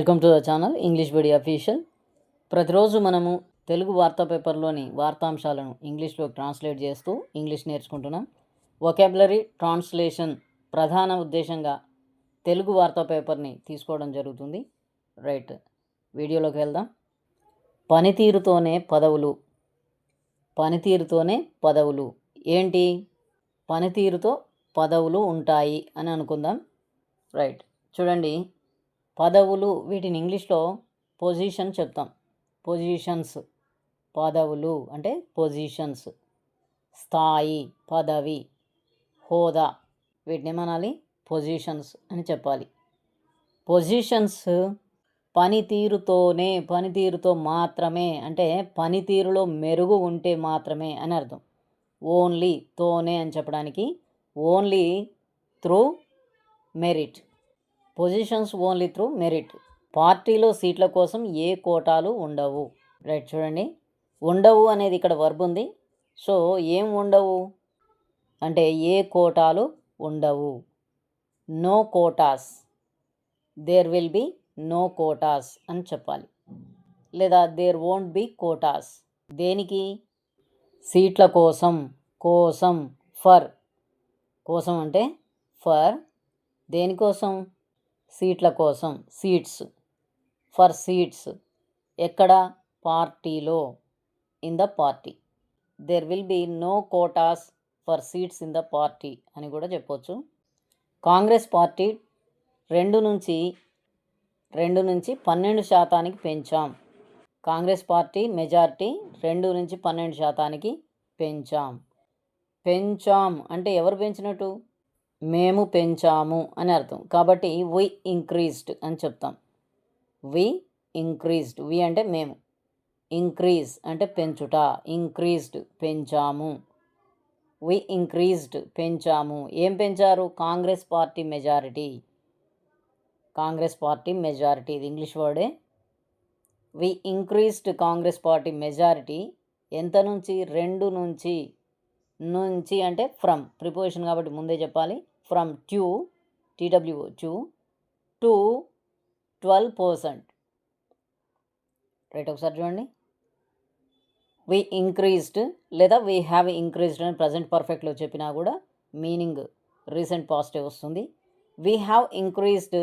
Welcome to the channel English media official. ప్రతిరోజు మనము తెలుగు వార్తా పేపర్లోని వార్తాంశాలను ఇంగ్లీష్లో ట్రాన్స్లేట్ చేస్తూ ఇంగ్లీష్ నేర్చుకుంటున్నాం. వొకాబులరీ ట్రాన్స్లేషన్ ప్రధాన ఉద్దేశంగా తెలుగు వార్తా పేపర్ని తీసుకోవడం జరుగుతుంది. రైట్, వీడియోలోకి వెళ్దాం. పనితీరుతోనే పదవులు. పనితీరుతోనే పదవులు ఏంటి? పనితీరుతో పదవులు ఉంటాయి అని అనుకుందాం. రైట్, చూడండి, పదవులు వీటిని ఇంగ్లీష్లో పొజిషన్ చెప్తాం. పొజిషన్స్, పదవులు అంటే పొజిషన్స్. స్థాయి, పదవి, హోదా, వీటిని ఏమనాలి? పొజిషన్స్ అని చెప్పాలి. పొజిషన్స్ పనితీరుతోనే, పనితీరుతో మాత్రమే అంటే పనితీరులో మెరుగు ఉంటే మాత్రమే అని అర్థం. ఓన్లీ, తోనే అని చెప్పడానికి only through merit. Positions only through merit. పార్టీలో సీట్ల కోసం ఏ కోటాలు ఉండవు. రైట్, చూడండి, ఉండవు అనేది ఇక్కడ వర్బ్ ఉంది. సో ఏం ఉండవు అంటే ఏ కోటాలు ఉండవు. No quotas, there will be no quotas అని చెప్పాలి. లేదా దేర్ వోంట్ బి కోటాస్. దేనికి? సీట్ల కోసం, కోసం, ఫర్. కోసం అంటే ఫర్. దేనికోసం? సీట్ల కోసం, సీట్స్, ఫర్ సీట్స్. ఎక్కడ? పార్టీలో, in the party. There will be no quotas for seats in the party అని కూడా చెప్పొచ్చు. కాంగ్రెస్ పార్టీ 2 నుంచి 12% పెంచాం. కాంగ్రెస్ పార్టీ మెజారిటీ 2 నుంచి 12% పెంచాం. పెంచాం అంటే ఎవరు పెంచినట్టు? మేము పెంచాము అని అర్థం. కాబట్టి వి ఇంక్రీజ్డ్ అని చెప్తాం. వి ఇంక్రీజ్డ్. వి అంటే మేము, ఇంక్రీజ్ అంటే పెంచుట. ఇంక్రీజ్డ్ పెంచాము. వి ఇంక్రీజ్డ్ పెంచాము. ఏం పెంచారు? Congress party majority. Congress party majority, ఇది ఇంగ్లీష్ వర్డే. వి ఇంక్రీజ్డ్ కాంగ్రెస్ పార్టీ మెజారిటీ ఎంత నుంచి? 2 నుంచి. నుంచి అంటే ఫ్రమ్, ప్రిపోజిషన్ కాబట్టి ముందే చెప్పాలి. From TWO to 12%. రైట్, ఒకసారి చూడండి. వి ఇంక్రీజ్డ్ లేదా వీ హ్యావ్ ఇంక్రీజ్డ్ అని ప్రజెంట్ పర్ఫెక్ట్లో చెప్పినా కూడా మీనింగ్ రీసెంట్ పాజిటివ్ వస్తుంది. We have increased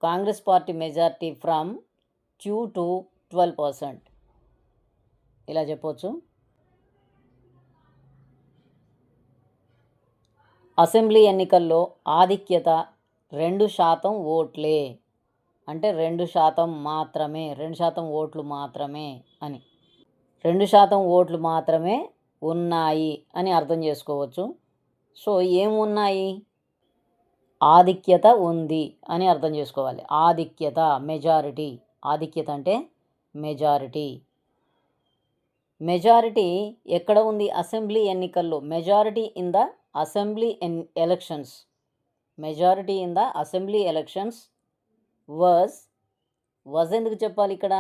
Congress party majority from 2 to 12%. ఇలా చెప్పవచ్చు. అసెంబ్లీ ఎన్నికల్లో ఆధిక్యత 2% ఓట్లే. అంటే 2% మాత్రమే, 2% ఓట్లు మాత్రమే అని. 2% ఓట్లు మాత్రమే ఉన్నాయి అని అర్థం చేసుకోవచ్చు. సో ఏమున్నాయి? ఆధిక్యత ఉంది అని అర్థం చేసుకోవాలి. ఆధిక్యత, మెజారిటీ. ఆధిక్యత అంటే మెజారిటీ. మెజారిటీ ఎక్కడ ఉంది? అసెంబ్లీ ఎన్నికల్లో. Majority in the assembly elections. Majority in the assembly elections was ఎందుకు చెప్పాలి ఇక్కడ?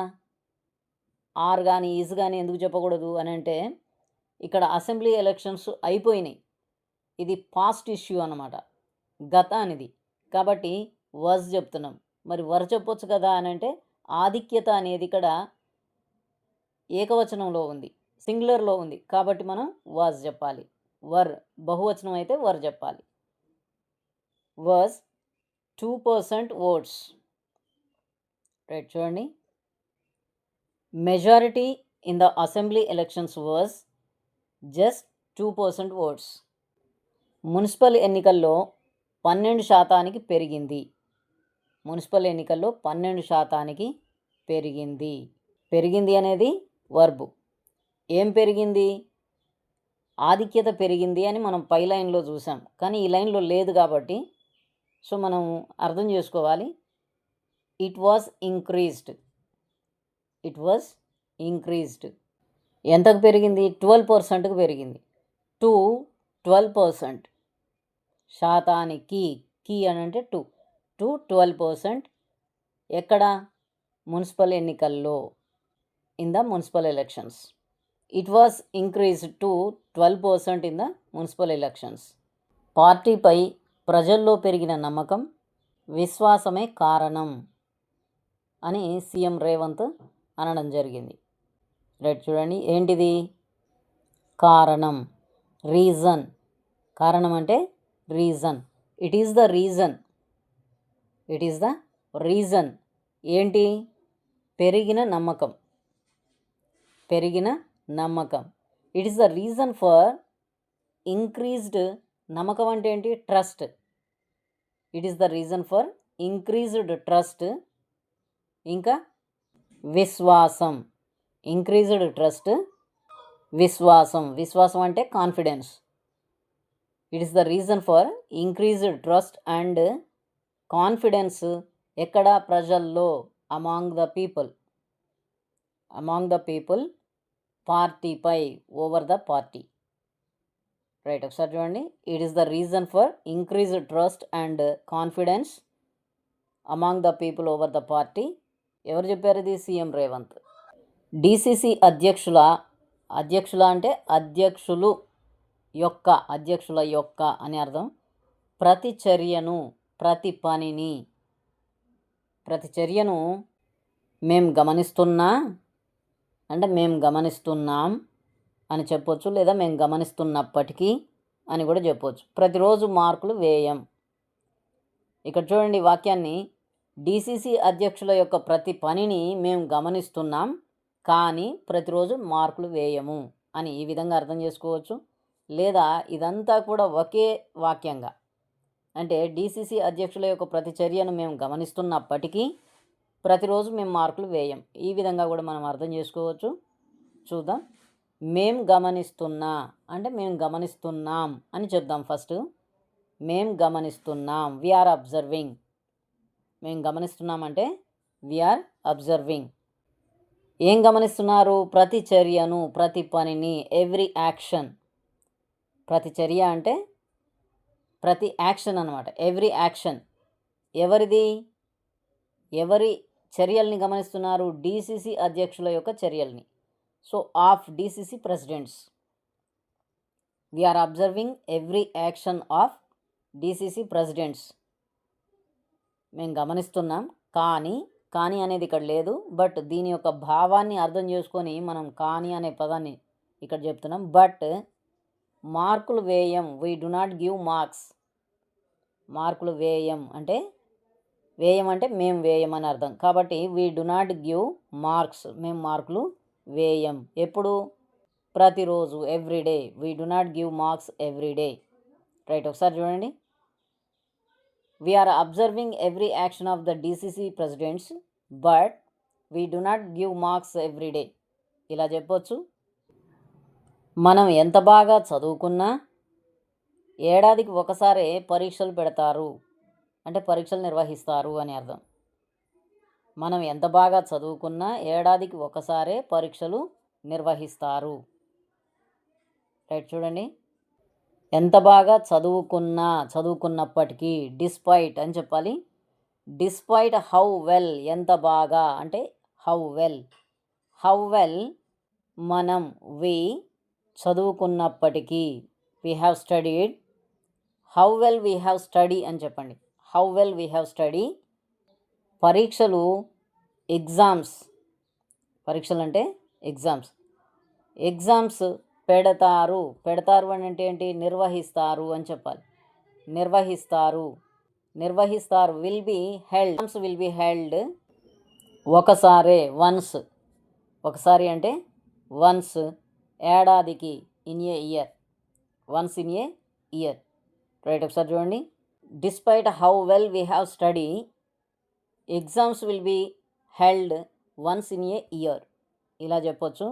ఆర్ కానీ ఈజ్ కానీ ఎందుకు చెప్పకూడదు అని అంటే ఇక్కడ అసెంబ్లీ ఎలక్షన్స్ అయిపోయినాయి. ఇది పాస్ట్ ఇష్యూ అన్నమాట, గతానిది. కాబట్టి వాజ్ చెప్తున్నాం. మరి వర్ చెప్పొచ్చు కదా అని అంటే ఆధిక్యత అనేది ఇక్కడ ఏకవచనంలో ఉంది, సింగులర్లో ఉంది. కాబట్టి మనం వాజ్ చెప్పాలి. వర్ బహువచనం అయితే వర్ చెప్పాలి. Was 2% votes. రైట్, చూడండి, majority in the assembly elections was just 2% votes. Municipal ఎన్నికల్లో 12% పెరిగింది. మున్సిపల్ ఎన్నికల్లో 12% పెరిగింది. పెరిగింది అనేది వర్బు. ఏం పెరిగింది? ఆధిక్యత పెరిగింది అని మనం పై లైన్లో చూసాం, కానీ ఈ లైన్లో లేదు కాబట్టి సో మనం అర్థం చేసుకోవాలి. It was increased. It was increased. ఎంతకు పెరిగింది? 12%కు పెరిగింది. టు 12%. శాతానికి, కీ అని అంటే టు 12%. ఎక్కడ? మున్సిపల్ ఎన్నికల్లో, in the municipal elections. It was increased to 12% in the municipal elections. పార్టీపై ప్రజల్లో పెరిగిన నమ్మకం, విశ్వాసమే కారణం. అని సీఎం రేవంత్ అనడం జరిగింది. రైట్, చూడండి ఏంటిది? కారణం, రీజన్. కారణం అంటే reason. It is the reason. It is the reason. ఏంటి? పెరిగిన నమ్మకం. పెరిగిన నమ్మకం. It is the reason for increased. నమ్మకం అంటే ఏంటి? Trust. It is the reason for increased trust. ఇంకా విశ్వాసం. ఇంక్రీజ్డ్ ట్రస్ట్, విశ్వాసం. విశ్వాసం అంటే confidence. It is the reason for increased trust and confidence. ఎక్కడ? ప్రజల్లో. Among the people. Among the people. పార్టీపై, ఓవర్ ద పార్టీ. రైట్, ఒకసారి చూడండి. It is the reason for increased trust and confidence among the people over the party. ఎవరు చెప్పారు ఇది? CM Revanth. DCC అధ్యక్షుల అంటే అధ్యక్షుల యొక్క అని అర్థం. ప్రతి చర్యను, ప్రతి పనిని, ప్రతి చర్యను మేము గమనిస్తున్నాం అని చెప్పొచ్చు, లేదా మేము గమనిస్తున్నప్పటికీ అని కూడా చెప్పొచ్చు. ప్రతిరోజు మార్కులు వేయం. ఇక్కడ చూడండి వాక్యాన్ని. డిసిసి అధ్యక్షుల యొక్క ప్రతి పనిని మేము గమనిస్తున్నాం కానీ ప్రతిరోజు మార్కులు వేయము అని ఈ విధంగా అర్థం చేసుకోవచ్చు. లేదా ఇదంతా కూడా ఒకే వాక్యంగా, అంటే డిసిసి అధ్యక్షుల యొక్క ప్రతి చర్యను మేము గమనిస్తున్నప్పటికీ ప్రతిరోజు మేము మార్కులు వేయం. ఈ విధంగా కూడా మనం అర్థం చేసుకోవచ్చు. చూద్దాం. మేము గమనిస్తున్నా అంటే మేము గమనిస్తున్నాం అని చెప్దాం. ఫస్ట్ మేము గమనిస్తున్నాం. We are observing. మేము గమనిస్తున్నామంటే వీఆర్ అబ్జర్వింగ్. ఏం గమనిస్తున్నారు? ప్రతి చర్యను, ప్రతి పనిని, ఎవ్రీ యాక్షన్. ప్రతి చర్య అంటే ప్రతి యాక్షన్ అన్నమాట. Every action. ఎవరిది? ఎవరి చర్యల్ని గమనిస్తున్నారు? డిసిసి అధ్యక్షుల యొక్క చర్యల్ని. So of DCC presidents. We are observing every action of DCC presidents. మేము గమనిస్తున్నాం కానీ అనేది ఇక్కడ లేదు. బట్ దీని యొక్క భావాన్ని అర్థం చేసుకొని మనం కానీ అనే పదాన్ని ఇక్కడ చెప్తున్నాం. బట్ మార్కులు వేయం. We do not give marks. మార్కులు వేయం అంటే మేము వేయమని అర్థం. కాబట్టి we do not give marks. మేము మార్కులు వేయం. ఎప్పుడు? ప్రతిరోజు. Every day. We do not give marks every day. Right, ఒకసారి చూడండి. We are observing every action of the DCC presidents, but we do not give marks every day. ఇలా చెప్పొచ్చు. మనం ఎంత బాగా చదువుకున్నా ఏడాదికి ఒకసారి పరీక్షలు పెడతారు అంటే పరీక్షలు నిర్వహిస్తారు అని అర్థం. మనం ఎంత బాగా చదువుకున్నా ఏడాదికి ఒకసారే పరీక్షలు నిర్వహిస్తారు. రైట్, చూడండి. ఎంత బాగా చదువుకున్నప్పటికీ, డిస్పైట్ అని చెప్పాలి. Despite how well. ఎంత బాగా అంటే హౌ వెల్. మనం చదువుకున్నప్పటికీ. We have studied. How well we have study అని చెప్పండి. How well we have study. పరీక్షలు, ఎగ్జామ్స్. పరీక్షలు అంటే ఎగ్జామ్స్. ఎగ్జామ్స్ పెడతారు అని అంటే ఏంటి? నిర్వహిస్తారు అని చెప్పాలి. నిర్వహిస్తారు. Will be held. ఒకసారే, వన్స్. ఒకసారి అంటే వన్స్. ఏడాదికి, in a year. Once in a year. Right, ఒకసారి చూడండి. Despite how well we have study, exams will be held once in a year. ఇలా చెప్పొచ్చు.